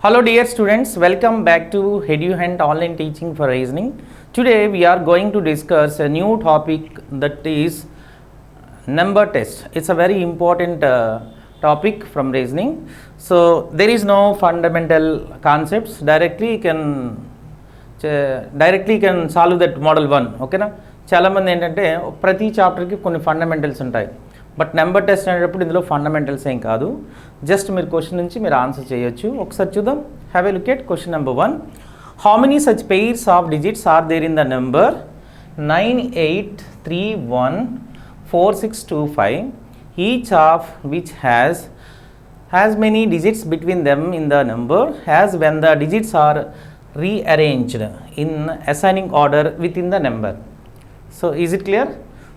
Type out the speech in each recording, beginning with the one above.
Hello dear students, welcome back to EduHunt online teaching for reasoning. Today we are going to discuss a new topic that is number test. It's a very important topic from reasoning. So there is no fundamental concepts. Directly you can solve that model 1. Okay na? చాలా మంది ఏంటంటే ప్రతి చాప్టర్కి కొన్ని fundamentals ఉంటాయి. But number test అనేటప్పుడు ఇందులో fundamentals ఏం కాదు, జస్ట్ మీరు క్వశ్చన్ నుంచి మీరు ఆన్సర్ చేయొచ్చు. ఒకసారి చూద్దాం. Have a look at question number 1. How many such pairs of digits are there in the number 98314625, each of which has many digits between them in the number as when the digits are rearranged in ascending order within the number. So is it clear?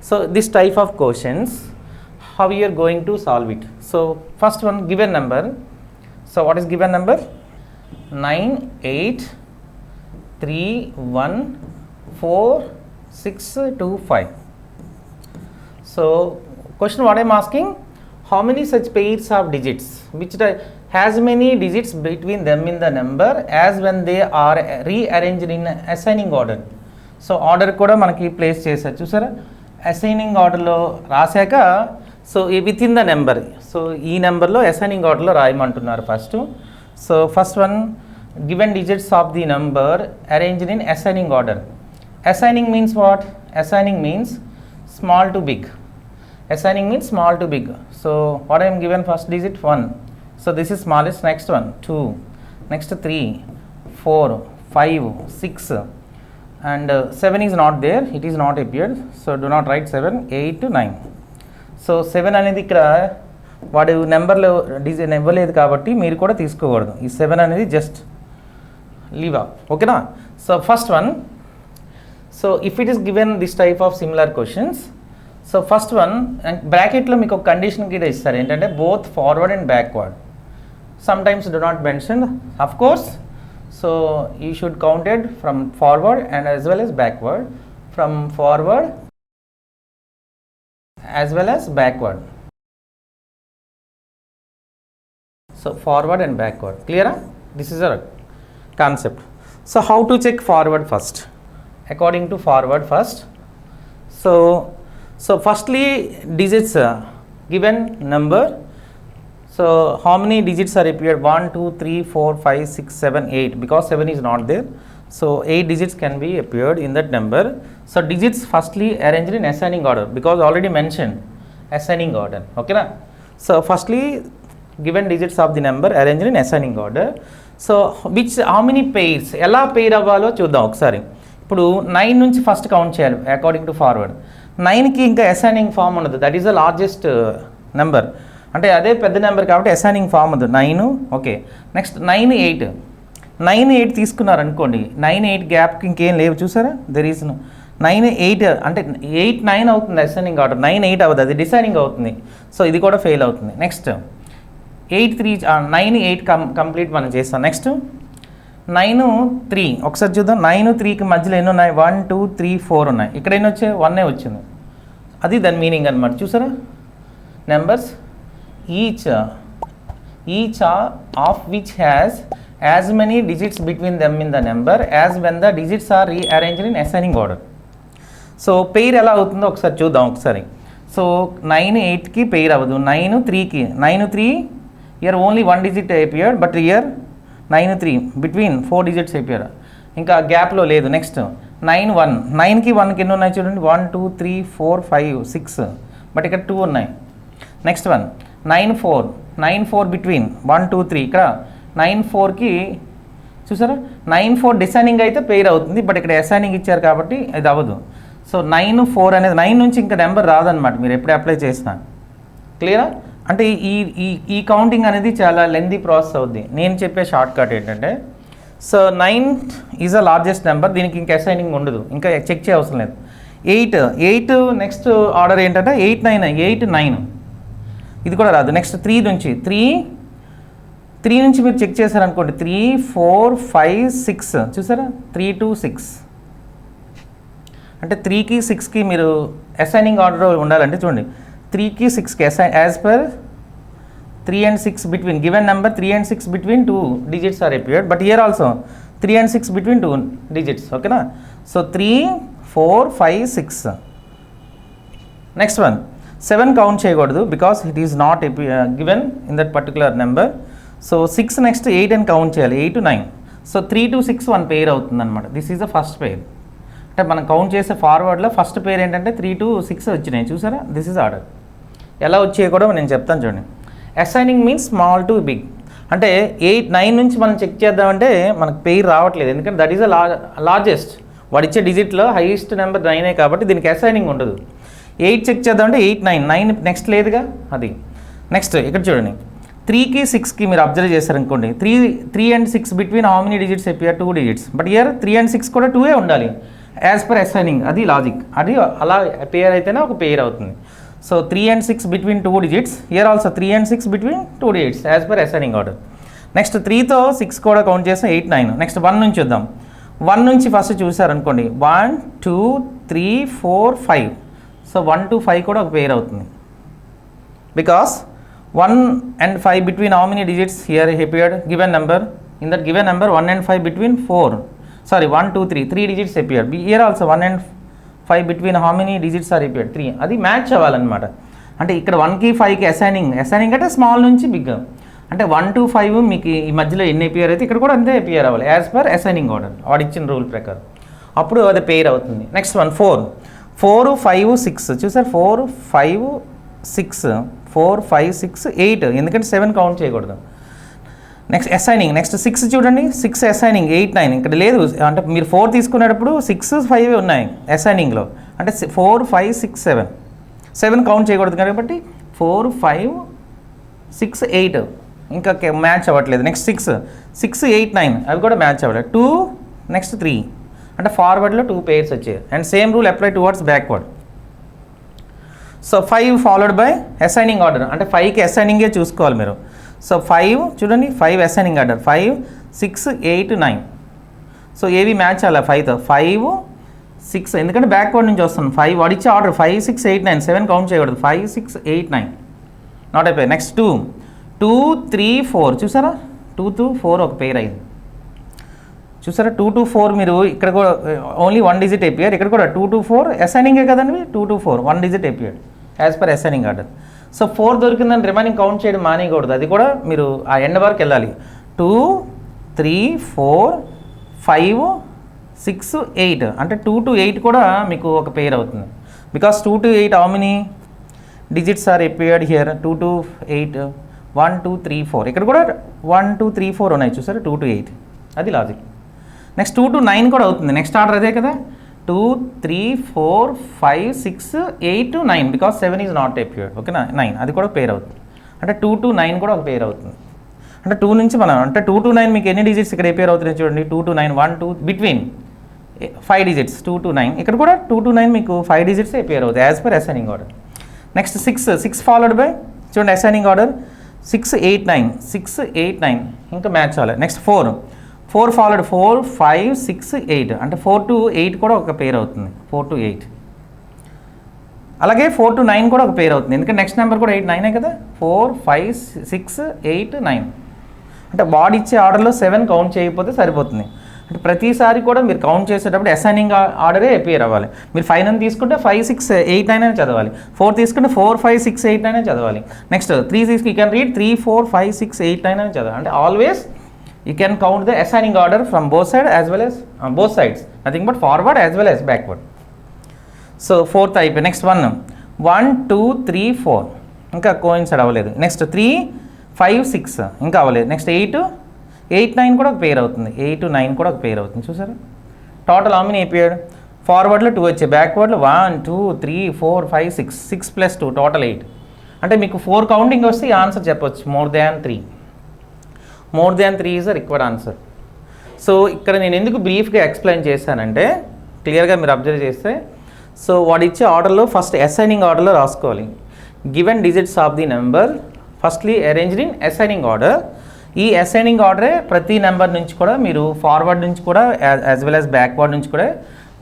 So this type of questions, how we are going to solve it? So first one, given number. So what is given number? 98314625. So question what I am asking, how many such pairs of digits which has many digits between them in the number as when they are rearranged in ascending order. So order కూడా మనకి place చేసారు చూసారా, ascending ఆర్డర్లో రాశాక so with in the number, so ఈ నెంబర్లో అసైనింగ్ ఆర్డర్లో రాయమంటున్నారు first. So first one, given digits of the number arranged in ascending order. Ascending means what? Ascending means small to big. Assigning means small to big. So what I am given first digit 1. So this is smallest. Next one 2. Next 3, 4, 5, 6, and 7 is not there. It is not appeared. So do not write 7, 8, 9. So 7 అనేది ఇక్కడ వాడు నెంబర్లో design ఇవ్వలేదు కాబట్టి మీరు కూడా తీసుకోకూడదు. ఈ 7 అనేది జస్ట్ లీవ్ ఆఫ్. ఓకేనా? So first one, so if it is given this type of similar questions, so first one బ్రాకెట్లో మీకు ఒక కండిషన్ కింద ఇస్తారు ఏంటంటే both forward and backward. Sometimes do not mention of course. So you should counted from forward and as well as backward, from forward as well as backward. So forward and backward. క్లియరా? This is a concept. So how to check forward first? According to forward first, so firstly digits given number, so how many digits are appeared? 1 2 3 4 5 6 7 8, because 7 is not there, so 8 digits can be appeared in that number. So digits firstly arranged in ascending order, because already mentioned ascending order. Okay na? So firstly given digits of the number arranged in ascending order. So which how many pairs, ఎలా pair అవ్వాలో చూద్దాం ఒకసారి. ఇప్పుడు 9 నుంచి first count చేయాలి according to forward. 9కి ఇంకా assigning form ఉండదు, that is the largest number, అంటే అదే పెద్ద నెంబర్ కాబట్టి అసైనింగ్ ఫామ్ ఉంది 9. Okay, next 9 8. 9 8 తీసుకున్నారు అనుకోండి, 9 8 గ్యాప్కి ఇంకేం లేవు చూసారా, దెర్ ఈస్ 9 8 అంటే 8 9 అవుతుంది అసైనింగ్ ఆర్డర్, 9 8 అవ్వదు, అది డిసైనింగ్ అవుతుంది. సో ఇది కూడా ఫెయిల్ అవుతుంది. నెక్స్ట్ 8 3 9 8 కంప్లీట్ మనం చేస్తాం. నెక్స్ట్ 9 3 ఒకసారి చూద్దాం. 9 3కి మధ్యలో ఎన్ని ఉన్నాయి? 1 2 3 4 ఉన్నాయి. ఇక్కడ ఎన్ని వచ్చాయి? 1 వచ్చింది. అది దాని మీనింగ్ అనమాట. చూసారా, numbers each of which has as many digits between them in the number as when the digits are rearranged in ascending order. So pair ఎలా అవుతుందో ఒకసారి చూద్దాం ఒకసారి. సో 9 8కి పెయిర్ అవ్వదు, 9 3కి 9 3 ఇయర్ ఓన్లీ 1 డిజిట్ అయిపోయాడు, బట్ ఇయర్ 9 3 బిట్వీన్ 4 డిజిట్స్ అయిపోయారు, ఇంకా గ్యాప్లో లేదు. నెక్స్ట్ 9 1, 9కి 1కి ఎన్ని ఉన్నాయి చూడండి, 1 2 3 4 5 6, బట్ ఇక్కడ 2 ఉన్నాయి. నెక్స్ట్ వన్ 9 4 బిట్వీన్ 1 2 3, ఇక్కడ 9 4కి చూసారా 9 4 డిసైనింగ్ అయితే పెయిర్ అవుతుంది, బట్ ఇక్కడ అసైనింగ్ ఇచ్చారు కాబట్టి ఇది అవ్వదు. సో 9 4 అనేది 9 నుంచి ఇంకా నెంబర్ రాదనమాట మీరు ఎప్పుడు అప్లై చేసినా. క్లియరా? అంటే ఈ కౌంటింగ్ అనేది చాలా లెందీ ప్రాసెస్ అవుద్ది. నేను చెప్పే షార్ట్ కట్ ఏంటంటే, so 9 is a largest number, దీనికి ఇంకా అసైనింగ్ ఉండదు, ఇంకా చెక్ చేయవసరం లేదు. 8 నెక్స్ట్ ఆర్డర్ ఏంటంటే 8 9 ఇది కూడా రాదు. నెక్స్ట్ 3 నుంచి మీరు చెక్ చేశారనుకోండి, 3 4 5 6 చూసారా, 3 2 6 అంటే 3కి 6కి మీరు అసైనింగ్ ఆర్డర్ ఉండాలంటే చూడండి, 3కి 6కి as per 3 and 6 between given number 3 and 6 between 2 digits are appeared, but here also 3 and 6 between 2 digits, okay na. So 3 4 5 6. Next one 7 count చేయకూడదు because it is not given in that particular number. So 6 next 8 and count చేయాలి, 8 to 9. So 3 to 6 one pair అవుతుంది అనమాట. This is the first పేర్. అంటే మనం count చేసే ఫార్వర్డ్లో first పేర్ ఏంటంటే 3 to 6 వచ్చినాయి, చూసారా. This is order. ఎలా వచ్చాయి కూడా నేను చెప్తాను చూడండి. Ascending means small to big. అంటే 8 9 నుంచి మనం చెక్ చేద్దామంటే మనకు పేర్ రావట్లేదు, ఎందుకంటే దట్ ఈస్ ద లార్జెస్ట్. వాడు ఇచ్చే డిజిట్లో హైయెస్ట్ నెంబర్ 9 కాబట్టి దీనికి అసైనింగ్ ఉండదు. 8 చెక్ చేద్దామంటే 8 9 9 నెక్స్ట్ లేదుగా అది. నెక్స్ట్ ఇక్కడ చూడండి 3కి 6కి మీరు అబ్జర్వ్ చేశారనుకోండి, 3 and 6 between how many digits appear 2 digits, but here 3 and 6 కూడా 2 ఉండాలి యాజ్ పర్ అసైనింగ్. అది లాజిక్, అది అలా పేర్ అయితేనే ఒక పేర్ అవుతుంది. So 3 and 6 between 2 digits, here also 3 and 6 between 2 digits as per ascending order. Next 3తో 6 కూడా కౌంట్ చేస్తే 8 9. నెక్స్ట్ 1 నుంచి చూద్దాం. 1 నుంచి ఫస్ట్ చూసారనుకోండి 1 2 3 4 5. సో 1 to 5 కూడా ఒక పేర్ అవుతుంది, because 1 and 5 between how many digits here appeared given number, in that given number 1 and 5 between 1 2 3 digits appeared. Here also 1 and 5 between how many digits are appeared 3. అది match అవ్వాలన్నమాట. అంటే ఇక్కడ 1కి 5కి assigning అంటే స్మాల్ నుంచి big. అంటే 1 to 5 మీకు ఈ మధ్యలో ఎన్ని అపియర్ అయితే ఇక్కడ కూడా అంతే అపియర్ అవ్వాలి యాజ్ పర్ అసైనింగ్ ఆర్డర్, వాడు ఇచ్చిన రూల్ ప్రకారం. అప్పుడు అది పేర్ అవుతుంది. నెక్స్ట్ 1 4 5 6. చూసారు 4 5 6 4 5 6 8, ఎందుకంటే 7 కౌంట్ చేయకూడదు. Next assigning. నెక్స్ట్ 6 చూడండి, 6 అసైనింగ్ 8 9 ఇక్కడ లేదు. అంటే మీరు 4 తీసుకునేటప్పుడు 6 5 ఉన్నాయి అసైనింగ్లో, అంటే 4 5 6 7 కౌంట్ చేయకూడదు కాబట్టి 4 5 6 8 ఇంకా మ్యాచ్ అవ్వట్లేదు. నెక్స్ట్ 6 8 9 అవి కూడా మ్యాచ్ అవ్వలేదు. 2 నెక్స్ట్ 3 అంటే ఫార్వర్డ్లో 2 పేర్స్ వచ్చాయి. And same rule apply towards backward. So 5 followed by assigning order, అంటే 5కి అసైనింగే చూసుకోవాలి మీరు. సో 5 చూడండి 5 అసైనింగ్ ఆర్డర్ 5 6 8 9. సో ఏవి మ్యాచ్ అవ్వాలి 5తో 5 6, ఎందుకంటే బ్యాక్వర్డ్ నుంచి వస్తుంది 5. వాడిచ్చే ఆర్డర్ 5 6 8 9 7 కౌంట్ చేయకూడదు. 5 6 8 9 నాట్ అయిపోయి. నెక్స్ట్ 2 3 4 చూసారా 2 to 4 ఒక పేర్ అయింది. చూసారా 2 to 4 మీరు ఇక్కడ కూడా ఓన్లీ 1 డిజిట్ అయిపోయారు, ఇక్కడ కూడా 2 to 4 అసైనింగే కదండి. 2 to 4 1 డిజిట్ అయిపోయాడు as per ascending order. So 4 దొరికిందని రిమైనింగ్ కౌంట్ చేయడం మానేయకూడదు, అది కూడా మీరు ఆ ఎండ్ వరకు వెళ్ళాలి. 2 3 4 5 6 8 అంటే 2 to 8 కూడా మీకు ఒక పేర్ అవుతుంది. Because 2 to 8 how many digits are appeared here 2 to 8 1 2 3 4, ఇక్కడ కూడా 1 2 3 4 ఉన్నాయి చూసారా 2 to 8, అది లాజిక్. నెక్స్ట్ 2 to 9 కూడా అవుతుంది, నెక్స్ట్ ఆర్డర్ అదే కదా 2 3 4 5 6 8 to 9 because 7 is not appeared, ఓకేనా 9 అది కూడా పేర్ అవుతుంది. అంటే 2 to 9 కూడా ఒక పేర్ అవుతుంది. అంటే 2 నుంచి మనం అంటే 2 to 9 మీకు ఎన్ని డిజిట్స్ ఇక్కడ పేర్ అవుతున్నాయి చూడండి 2 to 9 1 2 బిట్వీన్ 5 డిజిట్స్ 2 to 9, ఇక్కడ కూడా 2 to 9 మీకు 5 డిజిట్స్ పేర్ అవుతాయి as per ascending order. Next 6 followed by చూడండి అసైనింగ్ ఆర్డర్ 6 8 9 6 8 9 ఇంకా మ్యాచ్ అవ్వాలి. నెక్స్ట్ 4 ఫాలోడ్ 4 5 6 8 అంటే 4 to 8 కూడా ఒక పేర్ అవుతుంది 4 to 8. అలాగే 4 to 9 కూడా ఒక పేర్ అవుతుంది, ఎందుకంటే నెక్స్ట్ నెంబర్ కూడా 8 9 కదా 4 5 6 8 9. అంటే బాడీ ఇచ్చే ఆర్డర్లో 7 కౌంట్ చేయకపోతే సరిపోతుంది. అంటే ప్రతిసారి కూడా మీరు కౌంట్ చేసేటప్పుడు అసైనింగ్ ఆర్డరే అపియర్ అవ్వాలి. మీరు 5 అని తీసుకుంటే 5 6 8 9 అని చదవాలి, 4 తీసుకుంటే 4 5 6 8 9 అని చదవాలి. నెక్స్ట్ 3 6 యూ కెన్ రీడ్ 3 4 5 6 8 9 అని చదవాలి. అంటే always you can count the assigning order from both sides as well as both sides, nothing but forward as well as backward. So 4th అయిపోయి. నెక్స్ట్ 1 2 3 4 ఇంకా కోయిన్సైడ్ అవ్వలేదు. నెక్స్ట్ 3 5 6 ఇంకా అవ్వలేదు. Next 8 9 కూడా ఒక పేర్ అవుతుంది, 8 9 కూడా ఒక పేర్ అవుతుంది చూసారా. టోటల్ హౌ మెనీ అయిపోయాడు, ఫార్వర్డ్లో 2 వచ్చాయి, బ్యాక్వర్డ్లో 1 2 3 4 5 6 ప్లస్ 2 టోటల్ 8. అంటే మీకు 4 కౌంటింగ్ వస్తే ఈ ఆన్సర్ చెప్పొచ్చు more than 3 is the required answer. So ఇక్కడ నేను ఎందుకు బ్రీఫ్గా ఎక్స్ప్లెయిన్ చేశానంటే క్లియర్గా మీరు అబ్జర్వ్ చేస్తే, సో వాడు ఇచ్చే ఆర్డర్లో ఫస్ట్ అసైనింగ్ ఆర్డర్లో రాసుకోవాలి. Given digits of the number firstly arranged in ascending order. ఈ అసైనింగ్ ఆర్డరే ప్రతి నెంబర్ నుంచి కూడా మీరు ఫార్వర్డ్ నుంచి కూడా యాజ్ వెల్ యాజ్ బ్యాక్వర్డ్ నుంచి కూడా,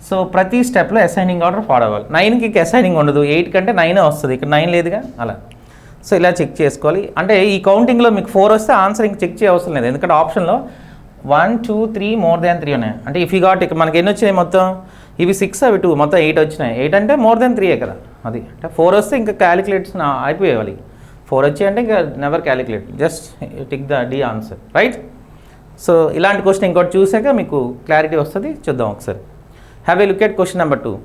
సో ప్రతి స్టెప్లో అసైనింగ్ ఆర్డర్ ఫాలో అవ్వాలి. 9కి అసైనింగ్ ఉండదు, 8 కంటే 9 వస్తుంది, ఇక్కడ 9 లేదుగా అలా. సో ఇలా చెక్ చేసుకోవాలి. అంటే ఈ కౌంటింగ్లో మీకు 4 వస్తే ఆన్సర్ ఇంక చెక్ చేయవసరం లేదు, ఎందుకంటే ఆప్షన్లో 1 2 3 మోర్ దాన్ 3 ఉన్నాయి. అంటే ఇఫ్ యూ గాట్ ఇక్కడ మనకి ఎన్ని వచ్చినాయి మొత్తం, ఇవి 6 అవి 2, మొత్తం 8 వచ్చినాయి. 8 అంటే మోర్ దాన్ 3 కదా, అది అంటే 4 వస్తే ఇంకా క్యాలిక్యులేట్స్ అయిపోయేవాలి. 4 వచ్చి అంటే ఇంకా never calculate, just tick the D answer, right. So ఇలాంటి క్వశ్చన్ ఇంకోటి చూసాక మీకు క్లారిటీ వస్తుంది. చూద్దాం ఒకసారి. Have a look at question number 2.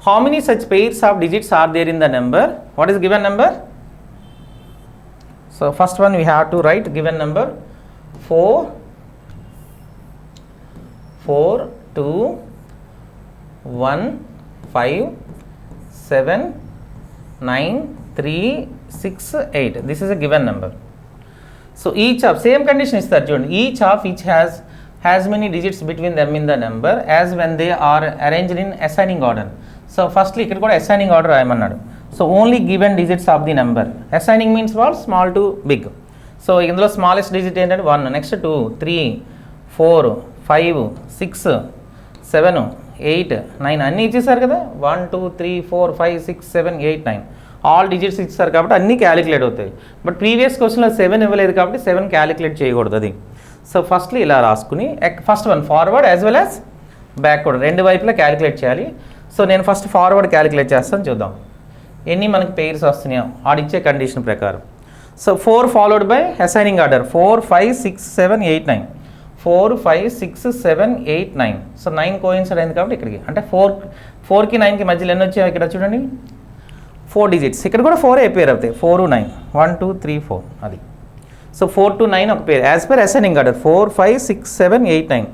How many such pairs of digits are there in the number? What is given number? So first one we have to write given number 4 2 1 5 7 9 3 6 8. This is a given number. So each of same condition is that each of which has many digits between them in the number as when they are arranged in ascending order. So firstly ఇక్కడ కూడా ascending order రాయమన్నాడు. So only given digits of the number. Ascending means what, small to big. So ఇందులో smallest digit ఏంటంటే 1, next 2 3 4 5 6 7 8 9 అన్నీ ఇచ్చేసారు కదా. 1 2 3 4 5 6 7 8 9 all digits ఇచ్చారు కాబట్టి అన్నీ క్యాలిక్యులేట్ అవుతాయి. బట్ ప్రీవియస్ క్వశ్చన్లో 7 ఇవ్వలేదు కాబట్టి 7 క్యాలిక్యులేట్ చేయకూడదు అది. సో ఫస్ట్లీ ఇలా రాసుకుని first one forward as well as backward రెండు వైపులా క్యాలిక్యులేట్ చేయాలి. సో నేను ఫస్ట్ ఫార్వర్డ్ క్యాలిక్యులేట్ చేస్తాను, చూద్దాం ఎన్ని మనకి పెయిర్స్ వస్తున్నాయో ఆడిచ్చే కండిషన్ ప్రకారం. So 4 followed by assigning order 4 5 6 7 8 9 4 5 6 7 8 9. So 9 coincide అయింది కాబట్టి ఇక్కడికి అంటే 4కి 9కి మధ్యలో ఎన్ని వచ్చాయో ఇక్కడ చూడండి 4 డిజిట్స్. ఇక్కడ కూడా 4 పేర్ అవుతాయి, 4 9 1 2 3 4 అది. సో 4 to 9 ఒక పేరు as per ascending order 4 5 6 7 8 9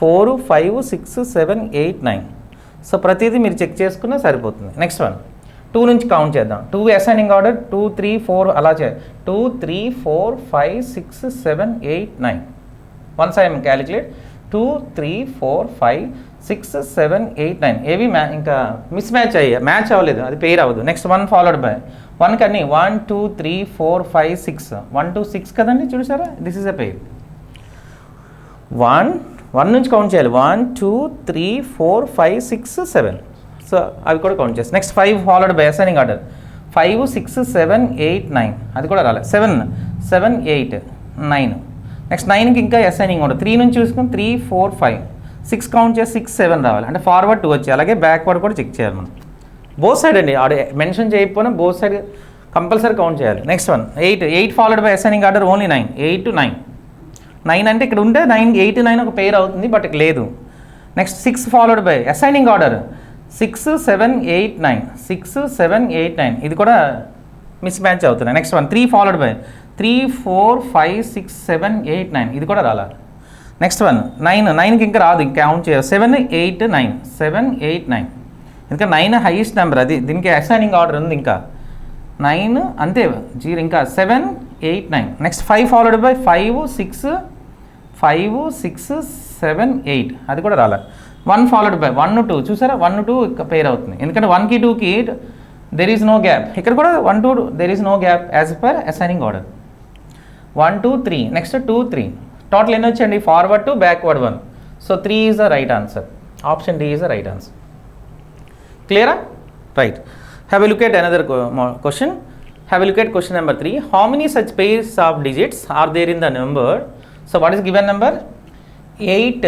4 5 6 7 8 9. So ప్రతిదీ మీరు చెక్ చేసుకున్నా సరిపోతుంది. నెక్స్ట్ వన్ 2 నుంచి కౌంట్ చేద్దాం. 2 అసైనింగ్ ఆర్డర్ 2 3 4 అలా చేయాలి. 2 3 4 5 6 7 8 9. వన్స్ ఐఎమ్ క్యాలిక్యులేట్ 2 3 4 5 6 7 8 9 ఏవి ఇంకా మిస్ మ్యాచ్ అయ్యాయి, మ్యాచ్ అవ్వలేదు, అది పేర్ అవ్వదు. నెక్స్ట్ 1 ఫాలోడ్ బై 1 కన్నీ 1 2 3 4 5 6 1 2 6 కదండి, చూసారా దిస్ ఈజ్ అ పేర్. 1 నుంచి కౌంట్ చేయాలి 1 2 3 4 5 6 7. సో అవి కూడా కౌంట్ చేస్తాం. Next 5 followed by assigning order 5 6 7 8 9 అది కూడా రాలేదు. 7 7 8 9. నెక్స్ట్ 9కి ఇంకా అసైనింగ్ ఆర్డర్ 3 నుంచి చూసుకుని 3 4 5 6 కౌంట్ చేసి 6 7 రావాలి. అంటే ఫార్వర్డ్ 2 వచ్చాయి. అలాగే బ్యాక్వర్డ్ కూడా చెక్ చేయాలి మనం. బోత్ సైడ్ అండి, ఆడ మెన్షన్ చేయకపోయినా బోత్ సైడ్ కంపల్సరీ కౌంట్ చేయాలి. Next one 8 followed by assigning order only 9 8 to 9. 9 అంటే ఇక్కడ ఉంటే 9 8 9 ఒక పేర్ అవుతుంది, బట్ ఇక్కడ లేదు. Next 6 followed by assigning order 6 7 8 9 6 7 8 9 ఇది కూడా మిస్ మ్యాచ్ అవుతున్నాయి. నెక్స్ట్ వన్ 3 ఫాలోడ్ బై 3 4 5 6 7 8 9 ఇది కూడా రావాలి. నెక్స్ట్ వన్ 9కి ఇంకా రాదు, ఇంకా కౌంట్ చేయాలి 7 8 9 7 8 9 ఇంకా 9 హైయెస్ట్ నెంబర్, అది దీనికి అసైనింగ్ ఆర్డర్ ఉంది. ఇంకా 9 అంతే 0 ఇంకా 7 8 9. నెక్స్ట్ 5 ఫాలోడ్ బై 5 6 7 8 అది కూడా రాలేదు. 1 ఫాలోడ్ బై 1 2 చూసారా 1 2 పేర్ అవుతుంది, ఎందుకంటే 1కి 2కి దెర్ ఈజ్ నో గ్యాప్. ఇక్కడ కూడా 1 2 there is no gap as per ascending order. 1 2 3 next 2 3 total ఎన్ని వచ్చండి forward 2 backward 1. So 3 is the right answer. Option D is the right answer. క్లియరా? Right. Have a look at another question. Have a look at question number 3. How many such pairs of digits are there in the number? So what is given number? 8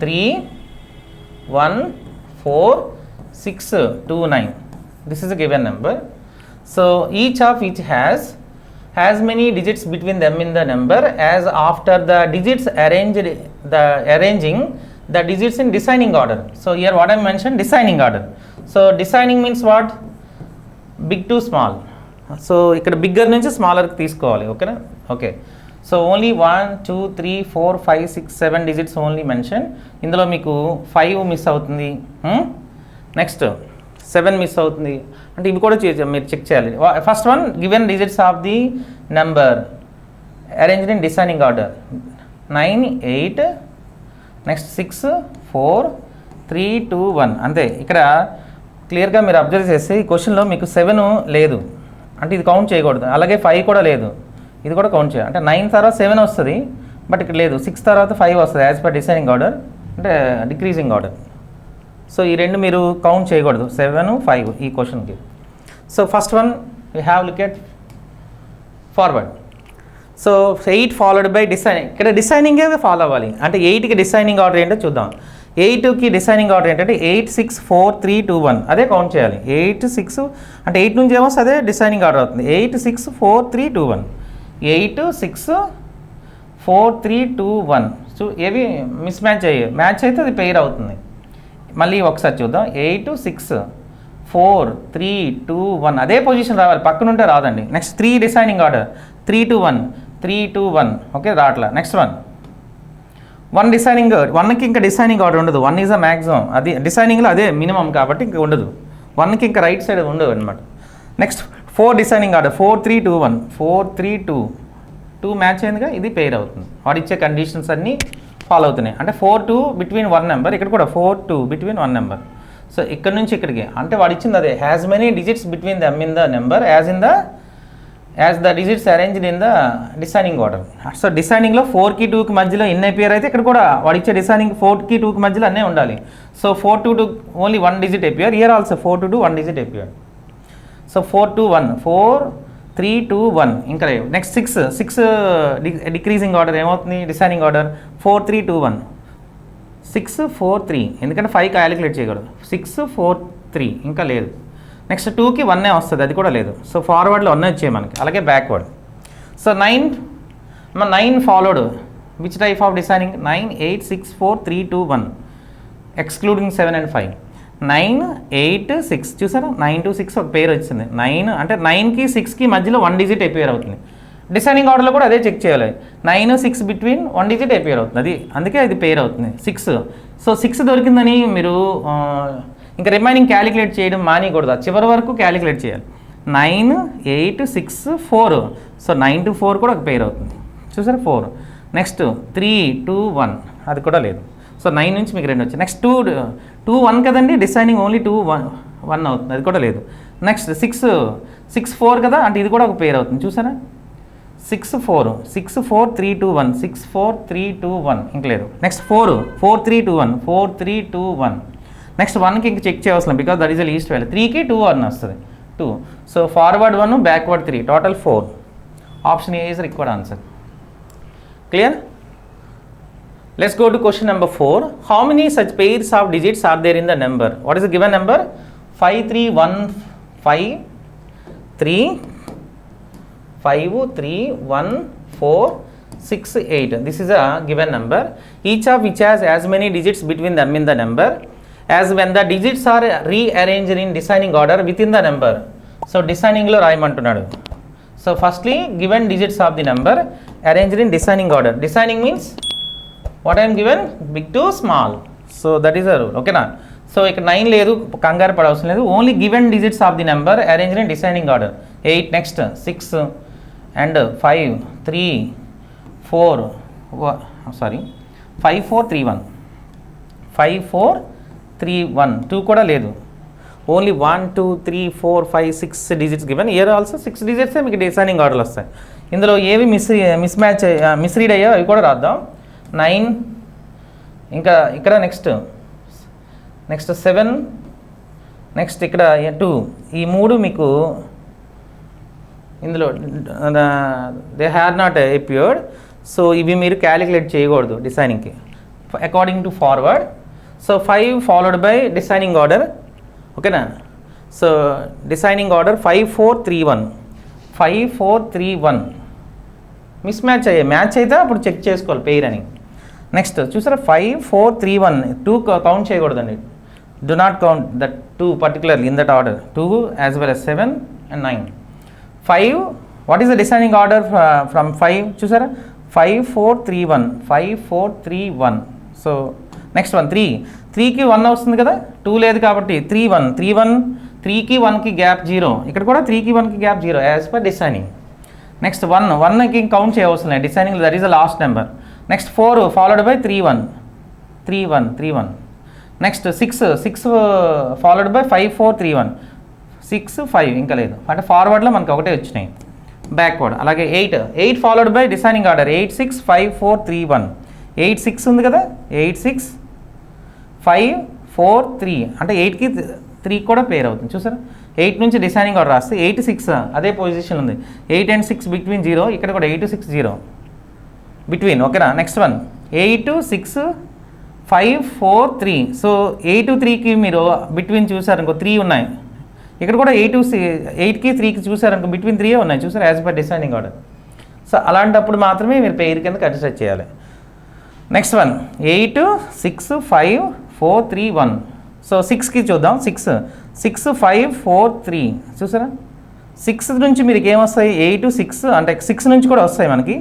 3 1 4 6 2 9. This is a given number. So each of which has many digits between them in the number as after the digits arranging the digits in descending order. So here what I mentioned, descending order. So descending means what? Big to small. So ikkada bigger nunchi smaller ki teesukovali, okay na? Okay. So only 1 2 3 4 5 6 7 digits only mentioned. ఇందులో మీకు 5 miss అవుతుంది, next 7 miss అవుతుంది. అంటే ఇవి కూడా మీరు check చేయాలి. First one given digits of the number arranged in designing order 9 8 next 6 4 3 2 1 అంతే. ఇక్కడ క్లియర్గా మీరు అబ్జర్వ్ చేస్తే ఈ క్వశ్చన్లో మీకు 7 లేదు, అంటే ఇది కౌంట్ చేయకూడదు. అలాగే 5 కూడా లేదు, ఇది కూడా కౌంట్ చేయాలి. అంటే 9 తర్వాత 7 వస్తుంది, బట్ ఇక్కడ లేదు. 6 తర్వాత 5 వస్తుంది యాజ్ పర్ డిసైనింగ్ ఆర్డర్, అంటే డిక్రీజింగ్ ఆర్డర్. సో ఈ రెండు మీరు కౌంట్ చేయకూడదు, 7 5 ఈ క్వశ్చన్కి. So first one we have look at forward. So 8 followed by designing, ఇక్కడ డిసైనింగే ఫాలో అవ్వాలి. అంటే 8కి డిసైనింగ్ ఆర్డర్ ఏంటో చూద్దాం. 8కి డిసైనింగ్ ఆర్డర్ ఏంటంటే 8 6 4 3 2 1 అదే కౌంట్ చేయాలి. 8 6 అంటే 8 నుంచి ఏమో అదే డిసైనింగ్ ఆర్డర్ అవుతుంది. 8 6 4 3 2 1 8 6 4 3 2 1. సో ఏవి మిస్ మ్యాచ్ అయ్యాయి, మ్యాచ్ అయితే అది పెయిర్ అవుతుంది. మళ్ళీ ఒకసారి చూద్దాం. 8 6 4 3 2 1 అదే పొజిషన్ రావాలి, పక్కన ఉంటే రాదండి. నెక్స్ట్ 3 డిసైనింగ్ ఆర్డర్ 3 2 1 3 2 1 ఓకే రాట్లా. నెక్స్ట్ 1 డిసైనింగ్, 1కి ఇంకా డిసైనింగ్ ఆర్డర్ ఉండదు. 1 ఈజ్ అ మ్యాక్సిమం, అది డిసైనింగ్లో అదే మినిమం కాబట్టి ఇంకా ఉండదు. 1కి ఇంకా రైట్ సైడ్ ఉండదు అనమాట. నెక్స్ట్ 4 డిసైనింగ్ ఆర్డర్ 4 3 2 1 4 3 2 2 మ్యాచ్ అయిందిగా, ఇది పెయిర్ అవుతుంది. వాడు ఇచ్చే కండిషన్స్ అన్నీ ఫాలో అవుతున్నాయి. అంటే 4 2 బిట్వీన్ 1 నెంబర్, ఇక్కడ కూడా 4 2 బిట్వీన్ 1 నెంబర్. సో ఇక్కడ నుంచి ఇక్కడికి అంటే వాడు ఇచ్చింది అదే, has many digits between them in the number as the digits arranged in the descending order. So డిసైనింగ్లో 4కి 2కి మధ్యలో ఎన్ని అపియర్ అయితే ఇక్కడ కూడా వాడు ఇచ్చే డిసైనింగ్ 4కి 2కి మధ్యలో అన్నీ ఉండాలి. So 4 to 2 only 1 digit appear, year also 4 to 2 1 digit appear. So 4 2 1 4 3 2 1 ఇంకా లేవు. నెక్స్ట్ 6 డిక్రీజింగ్ ఆర్డర్ ఏమవుతుంది, డిసైనింగ్ ఆర్డర్ 4 3 2 1 6 4 3 ఎందుకంటే 5 క్యాలిక్యులేట్ చేయకూడదు. 6 4 3 ఇంకా లేదు. నెక్స్ట్ 2కి 1 వస్తుంది, అది కూడా లేదు. సో ఫార్వర్డ్లో 1 వచ్చాయి మనకి, అలాగే backward. So 9 followed which type of designing 9 8 6 4 3 2 1 excluding 7 and 5. 9 8 6 చూసారా, 9 to 6 ఒక పేరు వచ్చింది. 9 అంటే 9కి 6కి మధ్యలో 1 డిజిట్ అపియర్ అవుతుంది. డిసైనింగ్ ఆర్డర్లో కూడా అదే చెక్ చేయాలి. 9 6 బిట్వీన్ 1 డిజిట్ అపియర్ అవుతుంది, అది అందుకే అది పేర్ అవుతుంది 6. సో 6 దొరికిందని మీరు ఇంకా రిమైనింగ్ క్యాలిక్యులేట్ చేయడం మానేయకూడదు, చివరి వరకు క్యాలిక్యులేట్ చేయాలి. 9 8 6 4 సో 9 to 4 కూడా ఒక పేర్ అవుతుంది చూసారా 4. నెక్స్ట్ 3 2 1 అది కూడా లేదు. సో 9 నుంచి మీకు 2 వచ్చాయి. నెక్స్ట్ 2 1 కదండి, డిసైనింగ్ ఓన్లీ 2 1 అవుతుంది, అది కూడా లేదు. నెక్స్ట్ 6 4 కదా, అంటే ఇది కూడా ఒక పేర్ అవుతుంది చూసారా. 6 4 3 2 1 6 4 3 2 1 ఇంక లేదు. నెక్స్ట్ 4 3 2 1 4 3 2 1. నెక్స్ట్ 1కి ఇంక చెక్ చేయవలసిన, because that is the least value. 3కి 2 1 వస్తుంది 2. So forward 1 backward 3 total 4. Option A is required answer. Clear? Let's go to question number 4. How many such pairs of digits are there in the number? What is the given number? 5 3 1 5 3 5 3 1 4 6 8. This is a given number, each of which has as many digits between them in the number as when the digits are rearranged in designing order within the number. So designing lo raimantunnadu. So firstly given digits of the number arranged in designing order. Designing means what I am given, big to small. So that is the rule. Okay na? So ఇక్కడ 9 లేదు, కంగారు పడవలసిన లేదు. Only given digits of the number arranged in designing order. 8 next 6 and 5 3 4 sorry 5 4 3 1 5 4 3 1 2 కూడా లేదు. Only 1 2 3 4 5 6 digits given. Year also 6 డిజిట్సే మీకు designing ఆర్డర్లు వస్తాయి. ఇందులో ఏవి మిస్రీడ్ అయ్యాయో అవి కూడా రాద్దాం. 9 ఇంకా ఇక్కడ నెక్స్ట్ 7 నెక్స్ట్ ఇక్కడ 2 ఈ 3 మీకు ఇందులో they had not appeared. So ఇవి మీరు క్యాలిక్యులేట్ చేయకూడదు డిసైనింగ్కి according to forward. So 5 followed by descending order. ఓకేనా? So descending order 5 4 3 1 5 4 3 1 miss match అయ్యాయి. మ్యాచ్ అయితే అప్పుడు చెక్ చేసుకోవాలి పెయిర్ అని. నెక్స్ట్ చూసారా 5 4 3 1 2 కౌంట్ చేయకూడదండి. Do not count that 2 particularly in that order. 2 as well as 7 and 9. 5 what is the descending order from 5 చూసారా 5 4 3 1 5 4 3 1. So next 1 3కి 1 వస్తుంది కదా, 2 లేదు కాబట్టి 3 1 3 1 3కి 1కి గ్యాప్ 0. ఇక్కడ కూడా 3కి 1కి gap 0 as per designing. Next 1కి కౌంట్ చేయవలసిన లేదు designing, that is the last number. Next 4 followed by 3 1 3 1 3 1. Next 6 followed by 5 4 3 1 6 5 ఇంకా లేదు, అంటే ఫార్వర్డ్లో మనకు ఒకటే వచ్చినాయి. బ్యాక్వర్డ్ అలాగే 8 ఫాలోడ్ బై డిసైనింగ్ ఆర్డర్ 8 6 5 4 3 1 8 6 ఉంది కదా 8 6 5 4 3 అంటే 8కి 3 కూడా పేర్ అవుతుంది. చూసారా 8 నుంచి డిసైనింగ్ ఆర్డర్ రాస్తే 8 6 అదే పొజిషన్ ఉంది. 8 and 6 బిట్వీన్ 0, ఇక్కడ కూడా 8 6 0 బిట్వీన్. ఓకేనా. Next one 8 6 5 4 3. సో 8 3కి మీరు బిట్వీన్ చూసారనుకో 3 ఉన్నాయి. ఇక్కడ కూడా 8కి 3కి చూసారనుకో బిట్వీన్ 3 ఉన్నాయి. చూసారు as per designing order. So అలాంటప్పుడు మాత్రమే మీరు పెయిర్ కింద కన్సిడర్ చేయాలి. Next one 8 6 5 4 3 1. సో 6కి చూద్దాం. 6 6 5 4 3. చూసారా 6 నుంచి మీరు ఏమొస్తాయి 8 6 అంటే 6 నుంచి కూడా వస్తాయి మనకి.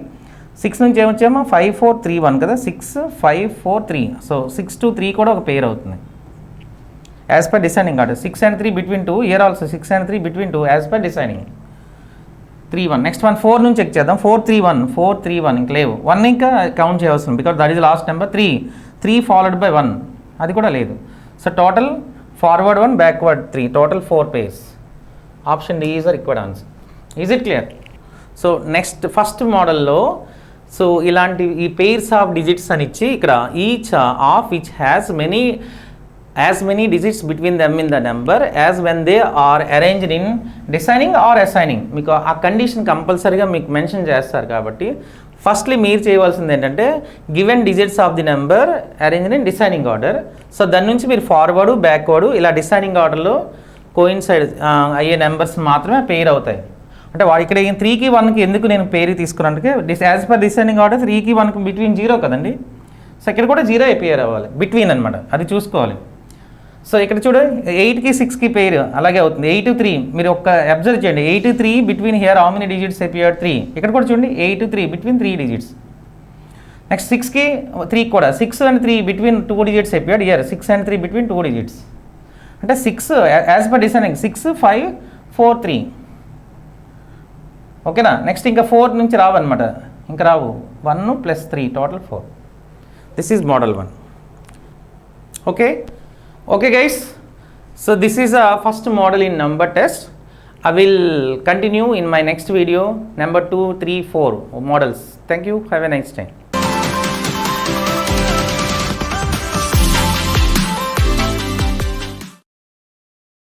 6 నుంచి ఏమొచ్చామో 5 4 3 1 కదా. 6 5 4 3. సో 6 to 3 కూడా ఒక పేర్ అవుతుంది as per designing order. 6 and 3 between 2. Year also 6 and 3 between 2 as per designing. 3 1. Next one 4 నుంచి చెక్ చేద్దాం. 4 3 1 4 3 1 ఇంక లేవు. 1 ఇంకా కౌంట్ చేయవలసింది because that is last number. 3 followed by 1 అది కూడా లేదు. So total forward 1 backward 3 total 4 pairs. Option D is the required answer. Is it clear? So next first మోడల్లో సో ఇలాంటి ఈ పెయిర్స్ ఆఫ్ డిజిట్స్ అని ఇచ్చి ఇక్కడ each of which has as many digits between them in the number as when they are arranged in designing or assigning. మీకు ఆ condition కంపల్సరీగా మీకు మెన్షన్ చేస్తారు కాబట్టి ఫస్ట్లీ మీరు చేయవలసింది ఏంటంటే given digits of the number arranged in designing order. So దాని నుంచి మీరు ఫార్వర్డ్ బ్యాక్వర్డ్ ఇలా డిసైనింగ్ ఆర్డర్లో కోయిన్సైడ్ అయ్యే నెంబర్స్ మాత్రమే పేర్ అవుతాయి. అంటే ఇక్కడ 3కి 1కి ఎందుకు నేను పేరు తీసుకున్నానంటే యాజ్ పర్ డిసైనింగ్ ఆర్డర్ 3కి 1కి బిట్వీన్ 0 కదండి. సో ఇక్కడ కూడా 0 పేర్ అవ్వాలి బిట్వీన్ అనమాట. అది చూసుకోవాలి. సో ఇక్కడ చూడండి 8కి 6కి పేరు అలాగే అవుతుంది. 8 3 మీరు ఒక్క అబ్జర్వ్ చేయండి. 8 3 between here how many digits appeared 3. ఇక్కడ కూడా చూడండి 8 3 బిట్వీన్ 3 డిజిట్స్. నెక్స్ట్ 6కి 3 కూడా 6 and 3 between 2 digits appeared here 6 and 3 between 2 digits. అంటే 6 యాజ్ పర్ డిసైనింగ్ 6 5 4 3. ఓకేనా. నెక్స్ట్ ఇంకా 4 నుంచి రావు అనమాట. ఇంకా రావు 1 + 3 total 4. This is model 1. Okay guys, so this is a first model in number test. I will continue in my next video number 2 3 4 models. Thank you. Have a nice time.